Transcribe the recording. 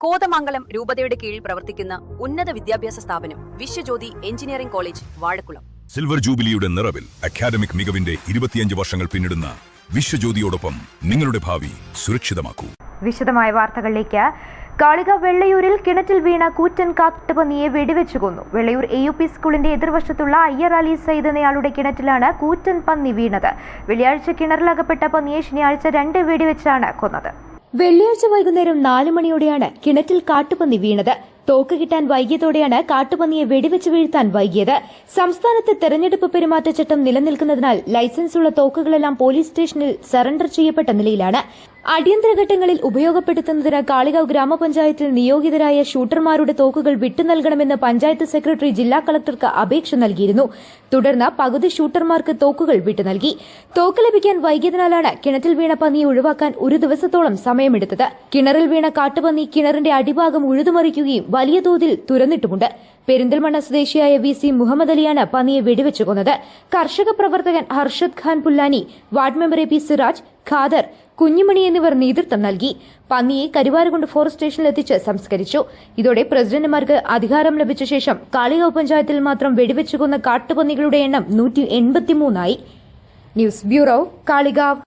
കോതമംഗലം രൂപതയുടെ കീഴിൽ പ്രവർത്തിക്കുന്ന ഉന്നത വിദ്യാഭ്യാസ സ്ഥാപനം Vishwajyothi engineering college Vazhakulam. Silver ജൂബിലിയുടെ നിറവിൽ അക്കാദമിക് മികവിന്റെ 25 വർഷങ്ങൾ പിന്നിടുന്ന വിശ്വജ്യോതിയോടൊപ്പം നിങ്ങളുടെ ഭാവി സുരക്ഷിതമാക്കൂ. വിശദമായ വാർത്തകളിലേക്ക്. കാളികാവ് വെള്ളയൂരിൽ കിണറ്റിൽ വീണ കൂറ്റൻ കാട്ടുപന്നിയെ വെടിവെച്ചു കൊന്നു. വെള്ളയൂർ AUP സ്കൂളിന്റെ എതിർവശത്തുള്ള അയ്യർ അലി സയ്യിദ് എന്നയാളുടെ കിണറ്റിലാണ് കൂറ്റൻ പന്നി വീണത്. വെള്ളിയാഴ്ച കിണറിലകപ്പെട്ട പന്നിയെ ശനിയാഴ്ച 2 വെടിവെച്ചാണ് കൊന്നത്. വെള്ളിയാഴ്ച വൈകുന്നേരം 4 മണിയോടെയാണ് കിണറ്റിൽ കാട്ടുപന്നി വീണത്. തോക്ക് കിട്ടാൻ വൈകിയതോടെയാണ് കാട്ടുപന്നിയെ വെടിവെച്ച് വീഴ്ത്താൻ വൈകിയത്. സംസ്ഥാനത്ത് തെരഞ്ഞെടുപ്പ് പെരുമാറ്റച്ചട്ടം നിലനിൽക്കുന്നതിനാൽ ലൈസൻസുള്ള തോക്കുകളെല്ലാം പോലീസ് സ്റ്റേഷനിൽ സറണ്ടർ ചെയ്യപ്പെട്ട നിലയിലാണ്. അടിയന്തര ഘട്ടങ്ങളിൽ ഉപയോഗപ്പെടുത്തുന്നതിന് കാളികാവ് ഗ്രാമപഞ്ചായത്തിൽ നിയോഗിതരായ ഷൂട്ടർമാരുടെ തോക്കുകൾ വിട്ടുനൽകണമെന്ന് പഞ്ചായത്ത് സെക്രട്ടറി ജില്ലാ കളക്ടർക്ക് അപേക്ഷ നൽകിയിരുന്നു. തുടർന്ന് പകുതി ഷൂട്ടർമാർക്ക് തോക്കുകൾ വിട്ടുനൽകി. തോക്ക് ലഭിക്കാൻ വൈകിയതിനാലാണ് കിണറ്റിൽ വീണ പന്നിയെ ഒഴിവാക്കാൻ 1 ദിവസത്തോളം സമയമെടുത്തത്. കിണറിൽ വീണ കാട്ടുപന്നി കിണറിന്റെ അടിഭാഗം ഉഴുതുമറിക്കുകയും വലിയ തോതിൽ തുരന്നിട്ടുമുണ്ട്. പെരിന്തൽമണ്ണ സ്വദേശിയായ VC മുഹമ്മദ് അലിയാണ് പന്നിയെ വെടിവെച്ചു കൊന്നത്. കർഷക പ്രവർത്തകൻ Harshad Khan Pullani, ward member AP Siraj, Khader, Kunjumani എന്നിവർ നേതൃത്വം നൽകി. പന്നിയെ കരുവാരകുണ്ട് ഫോറസ്റ്റ് സ്റ്റേഷനിലെത്തിച്ച് സംസ്കരിച്ചു. ഇതോടെ പ്രസിഡന്റുമാർക്ക് അധികാരം ലഭിച്ച ശേഷം കാളികാവ് പഞ്ചായത്തിൽ മാത്രം വെടിവെച്ചു കൊന്ന കാട്ടുപന്നികളുടെ എണ്ണം 183 ആയി. News bureau, Kalikavu.